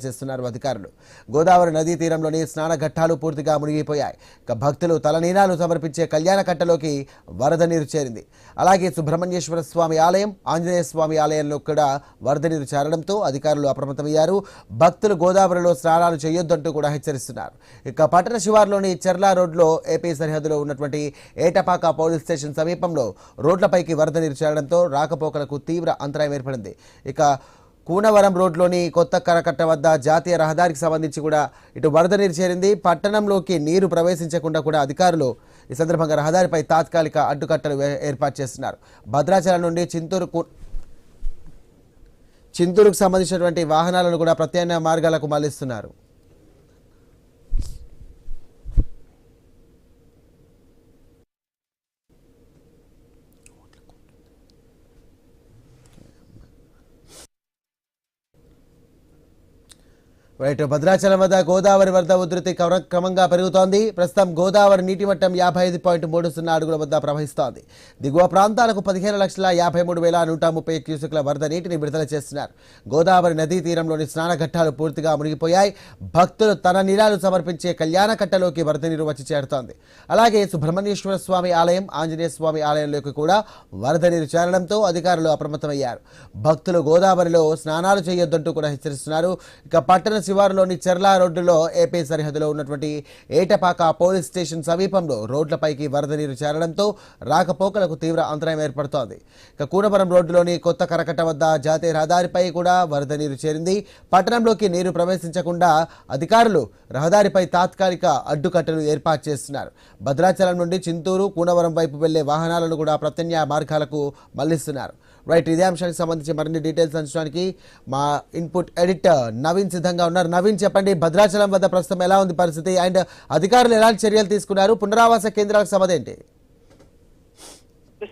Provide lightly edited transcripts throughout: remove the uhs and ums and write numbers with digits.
చేస్తున్నారు అధికారులు. గోదావరి నదీ తీరంలోని స్నాన ఘట్టాలు పూర్తిగా మునిగిపోయాయి. ఇక భక్తులు తలనీలాలు సమర్పించే కళ్యాణ కట్టలోకి వరద నీరు చేరింది. అలాగే సుబ్రహ్మణ్యేశ్వర స్వామి ఆలయం, ఆంజనేయ స్వామి ఆలయంలో కూడా వరద నీరు చేరడంతో అధికారులు అప్రమత్తమయ్యారు. భక్తులు గోదావరిలో స్నానాలు చేయొద్దంటూ కూడా హెచ్చరిస్తున్నారు. ఇక పట్టణ శివార్లోని చెర్లా రోడ్లో ఏపీ సరిహద్దులో ఉన్నటువంటి ఏటపాక పోలీస్ స్టేషన్ సమీపంలో రోడ్లపైకి వరద నీరు చేరడంతో రాకపోకలకు తీవ్ర అంతరాయం ఏర్పడింది. ఇక కూనవరం రోడ్లోని కొత్త కరకట్ట వద్ద జాతీయ రహదారికి సంబంధించి కూడా ఇటు వరద నీరు చేరింది. పట్టణంలోకి నీరు ప్రవేశించకుండా కూడా అధికారులు ఈ సందర్భంగా రహదారిపై తాత్కాలిక అడ్డుకట్టలు ఏర్పాటు చేస్తున్నారు. భద్రాచలం నుండి చింతూరుకు సంబంధించినటువంటి వాహనాలను కూడా ప్రత్యామ్నాయ మార్గాలకు మళ్లిస్తున్నారు. రైట్, భద్రాచలం వద్ద గోదావరి వరద ఉధృతి క్రమంగా పెరుగుతోంది. ప్రస్తుతం గోదావరి నీటి మట్టం 55.30 అడుగుల వద్ద ప్రవహిస్తోంది. దిగువ ప్రాంతాలకు 15,53,130 క్యూసెక్ల వరద నీటిని విడుదల చేస్తున్నారు. గోదావరి నదీ తీరంలోని స్నాన ఘట్టాలు పూర్తిగా మునిగిపోయాయి. భక్తులు తన నీరాలు సమర్పించే కళ్యాణ కట్టలోకి వరద నీరు వచ్చి చేరుతోంది. అలాగే సుబ్రహ్మణ్యేశ్వర స్వామి ఆలయం, ఆంజనేయ స్వామి ఆలయంలోకి కూడా వరద నీరు చేరడంతో అధికారులు అప్రమత్తమయ్యారు. భక్తులు గోదావరిలో స్నానాలు చేయొద్దంటూ కూడా హెచ్చరిస్తున్నారు. ఇక పట్టణ శివారులోని చెర్లా రోడ్డులో ఏపీ సరిహద్దులో ఉన్నటువంటి ఏటపాక పోలీస్ స్టేషన్ సమీపంలో రోడ్లపైకి వరద నీరు చేరడంతో రాకపోకలకు తీవ్ర అంతరాయం ఏర్పడుతోంది. ఇక కూనవరం రోడ్డులోని కొత్త కరకట్ట వద్ద జాతీయ రహదారిపై కూడా వరద నీరు చేరింది. పట్టణంలోకి నీరు ప్రవేశించకుండా అధికారులు రహదారిపై తాత్కాలిక అడ్డుకట్టలు ఏర్పాటు చేస్తున్నారు. భద్రాచలం నుండి చింతూరు, కూనవరం వైపు వెళ్లే వాహనాలను కూడా ప్రత్యామ్నాయ మార్గాలకు మళ్లిస్తున్నారు. రైట్, ఇదే అంశానికి సంబంధించి మరిన్ని డీటెయిల్స్ అంచడానికి మా ఇన్పుట్ ఎడిటర్ నవీన్ సిద్ధంగా ఉన్నారు. నవీన్, చెప్పండి, భద్రాచలం వద్ద ప్రస్తుతం ఎలా ఉంది పరిస్థితి అండ్ అధికారులు ఎలాంటి చర్యలు తీసుకున్నారు? పునరావాస కేంద్రాలకు సంబంధం ఏంటి?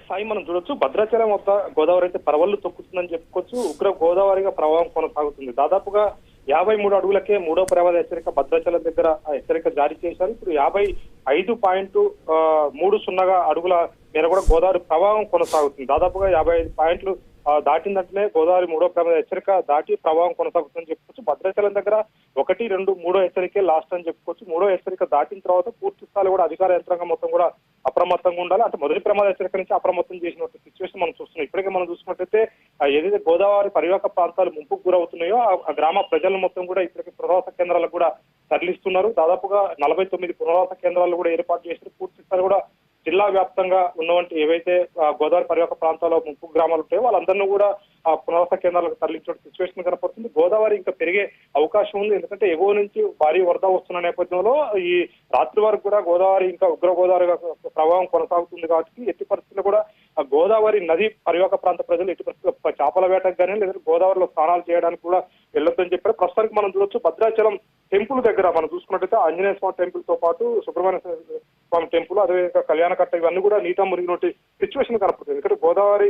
సాయి, మనం చూడొచ్చు భద్రాచలం వద్ద గోదావరి అయితే పరవళ్లు తొక్కుతుందని చెప్పుకోవచ్చు. ఉగ్ర గోదావరిగా ప్రవాహం కొనసాగుతుంది. దాదాపుగా 53 అడుగులకే 3వ ప్రమాద హెచ్చరిక భద్రాచలం దగ్గర హెచ్చరిక జారీ చేశారు. ఇప్పుడు 55.30 అడుగుల మేర కూడా గోదావరి ప్రవాహం కొనసాగుతుంది. దాదాపుగా 55 పాయింట్లు దాటిందంటేనే గోదావరి 3వ ప్రమాద హెచ్చరిక దాటి ప్రవాహం కొనసాగుతుందని చెప్పుకోవచ్చు. భద్రాచలం దగ్గర 1, 2, 3 హెచ్చరికే లాస్ట్ అని చెప్పుకోవచ్చు. 3వ హెచ్చరిక దాటిన తర్వాత పూర్తి స్థాయిలో కూడా అధికార యంత్రాంగం మొత్తం కూడా అప్రమత్తంగా ఉండాలి. అంటే మొదటి ప్రమాద హెచ్చరిక నుంచి అప్రమత్తం చేసినట్టు సిచ్యువేషన్ మనం చూస్తున్నాం. ఇప్పటికే మనం చూసుకున్నట్టయితే ఏదైతే గోదావరి పరివాహక ప్రాంతాలు ముంపుకు గురవుతున్నాయో ఆ గ్రామ ప్రజలను మొత్తం కూడా ఇప్పటికే పునరావాస కేంద్రాలకు కూడా తరలిస్తున్నారు. దాదాపుగా 49 పునరావాస కేంద్రాలు కూడా ఏర్పాటు చేసి పూర్తి స్థాయి కూడా జిల్లా వ్యాప్తంగా ఉన్నవంటి ఏవైతే గోదావరి పరివాహక ప్రాంతాల్లో ముంపు గ్రామాలు ఉంటాయో వాళ్ళందరినీ కూడా పునరావాస కేంద్రాలకు తరలించే సిచ్యువేషన్ కనపడుతుంది. గోదావరి ఇంకా పెరిగే అవకాశం ఉంది. ఎందుకంటే ఎగువ నుంచి భారీ వరద వస్తున్న నేపథ్యంలో ఈ రాత్రి వరకు కూడా గోదావరి ఇంకా ఉగ్ర గోదావరి ప్రభావం కొనసాగుతుంది. కాబట్టి ఎట్టి పరిస్థితుల్లో కూడా గోదావరి నది పరివాహక ప్రాంత ప్రజలు ఎట్టి పరిస్థితుల్లో చేపల వేటకు కానీ లేదా గోదావరిలో స్నానాలు చేయడానికి కూడా వెళ్ళొద్దని చెప్పారు. ప్రస్తుతానికి మనం చూడొచ్చు భద్రాచలం టెంపుల్ దగ్గర మనం చూసుకున్నట్టయితే ఆంజనేయ స్వామి టెంపుల్ తో పాటు సుబ్రహ్మణ్య స్వామి టెంపుల్, అదేవిధంగా కళ్యాణ కట్ట ఇవన్నీ కూడా నీట మునిగినట్టు సిచ్యువేషన్ కనపడుతుంది. ఎందుకంటే గోదావరి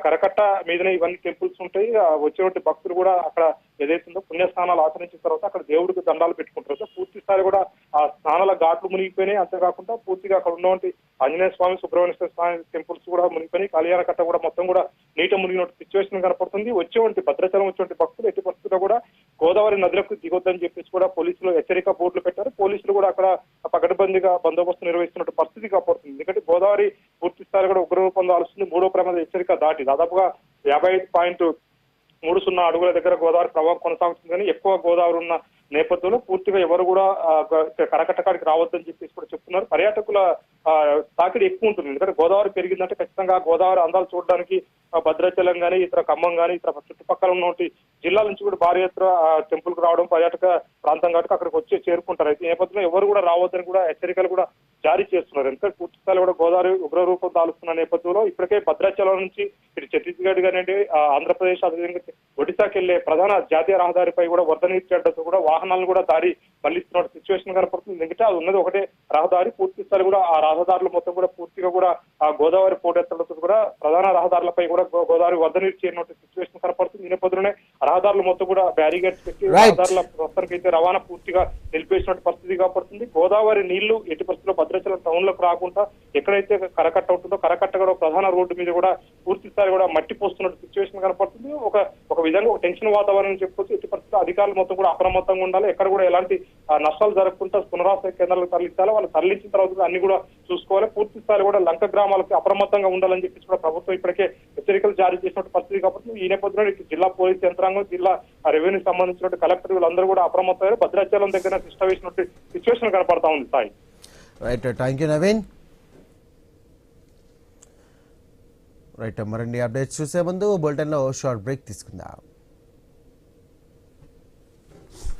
కరకట్ట మీదనే ఇవన్నీ టెంపుల్స్ ఉంటాయి. వచ్చేటువంటి భక్తులు కూడా అక్కడ ఏదైతుందో పుణ్యస్నానాలు ఆచరించిన తర్వాత అక్కడ దేవుడికి దండాలు పెట్టుకుంటారు. పూర్తి స్థాయి కూడా ఆ స్నానాల ఘాట్లు మునిగిపోయినాయి. అంతేకాకుండా పూర్తిగా అక్కడ ఉన్నటువంటి ఆంజనేయ స్వామి, సుబ్రహ్మణ్య స్వామి టెంపుల్స్ కూడా మునిగిపోయినాయి. కళ్యాణ కట్ట కూడా మొత్తం కూడా నీట మునిగినట్టు సిచ్యువేషన్ కనపడుతుంది. వచ్చేటువంటి భద్రాచలం వచ్చేటువంటి భక్తులు ఎట్టి పరిస్థితుల్లో కూడా గోదావరి నదులకు దిగొద్దని చెప్పేసి కూడా పోలీసులు హెచ్చరిక బోర్డులు పెట్టారు. పోలీసులు కూడా అక్కడ పకడ్బందీగా బందోబస్తు నిర్వహిస్తున్నట్టు పరిస్థితి కాపాడుతుంది. ఎందుకంటే గోదావరి పూర్తి స్థాయి కూడా ఉగ్ర రూపం దాల్స్తుంది. 3వ ప్రమాద హెచ్చరిక దాటి దాదాపుగా 55.30 అడుగుల దగ్గర గోదావరి ప్రవాహం కొనసాగుతుంది. కానీ ఎక్కువ గోదావరి ఉన్న నేపథ్యంలో పూర్తిగా ఎవరు కూడా కరకట్టకాడికి రావద్దని చెప్పేసి కూడా చెప్తున్నారు. పర్యాటకుల తాకిడి ఎక్కువ ఉంటుంది. ఎందుకంటే గోదావరి పెరిగిందంటే ఖచ్చితంగా గోదావరి అందాలు చూడడానికి భద్రాచలం కానీ ఇతర ఖమ్మం కానీ ఇతర చుట్టుపక్కల ఉన్నటువంటి జిల్లాల నుంచి కూడా భారీ ఎత్తున టెంపుల్ కు రావడం పర్యాటక ప్రాంతం కాబట్టి అక్కడికి వచ్చి చేరుకుంటారు. అయితే ఈ నేపథ్యంలో ఎవరు కూడా రావద్దని కూడా హెచ్చరికలు కూడా జారీ చేస్తున్నారు. ఎందుకంటే పూర్తి స్థాయిలో కూడా గోదావరి ఉగ్ర రూపం దాలుస్తున్న నేపథ్యంలో ఇప్పటికే భద్రాచలం నుంచి ఇటు ఛత్తీస్గఢ్ కానివ్వండి, ఆంధ్రప్రదేశ్, అదేవిధంగా ఒడిశాకి వెళ్లే ప్రధాన జాతీయ రహదారిపై కూడా వరద నీరు చేరడంతో కూడా వాహనాలను కూడా దారి మళ్లిస్తున్న సిచ్యువేషన్ కనపడుతుంది. ఎందుకంటే అది ఉన్నది ఒకటే రహదారి. పూర్తి స్థాయి కూడా ఆ రహదారులు మొత్తం కూడా పూర్తిగా కూడా ఆ గోదావరి పోటెత్తడంతో కూడా ప్రధాన రహదారులపై కూడా గోదావరి వరద నీరు చేరినట్టు సిచ్యువేషన్ కనపడుతుంది. ఈ నేపథ్యంలోనే రహదారులు మొత్తం కూడా బ్యారిగేడ్స్ పెట్టి రహదారుల ప్రస్తుతానికి అయితే రవాణా పూర్తిగా నిలిపేసినట్టు పరిస్థితి కాపాడుతుంది. గోదావరి నీళ్లు ఎట్టి పరిస్థితుల్లో భద్రాచలం టౌన్ లకు రాకుండా ఎక్కడైతే కరకట్ట ఉంటుందో కరకట్ట కూడా ప్రధాన రోడ్డు మీద కూడా పూర్తి స్థాయి కూడా మట్టి పోస్తున్నట్టు సిచ్యువేషన్ కనపడుతుంది. ఒక విధంగా ఒక టెన్షన్ వాతావరణం చెప్పుకోవచ్చు. ఎట్టి పరిస్థితుల్లో అధికారులు మొత్తం కూడా అప్రమత్తంగా ఉండాలి. ఎక్కడ కూడా ఎలాంటి నష్టాలు జరగకుండా పునరావాస కేంద్రాలకు తరలించాలి. వాళ్ళు తరలించిన తర్వాత కూడా అన్ని కూడా చూసుకోవాలి. పూర్తి స్థాయి కూడా లంక గ్రామాలకు అప్రమత్తంగా ఉండాలని చెప్పేసి కూడా ప్రభుత్వం ఇప్పటికే హెచ్చరికలు జారీ చేసినట్టు పరిస్థితి. కాబట్టి ఈ నేపథ్యంలో ఇటు జిల్లా పోలీస్ యంత్రాంగం, జిల్లా రెవెన్యూ సంబంధించిన కలెక్టర్ వీళ్ళందరూ కూడా అప్రమత్తమయ్యారు. భద్రాచలం దగ్గర శిష్ట వేసినట్టు సిచ్యువేషన్ కనపడతా ఉంది. Sai, right, thank you Naveen. Right, మరిన్ని అప్డేట్స్ చూసే ముందు బులెటిన్లో షార్ట్ బ్రేక్ తీసుకుందాం.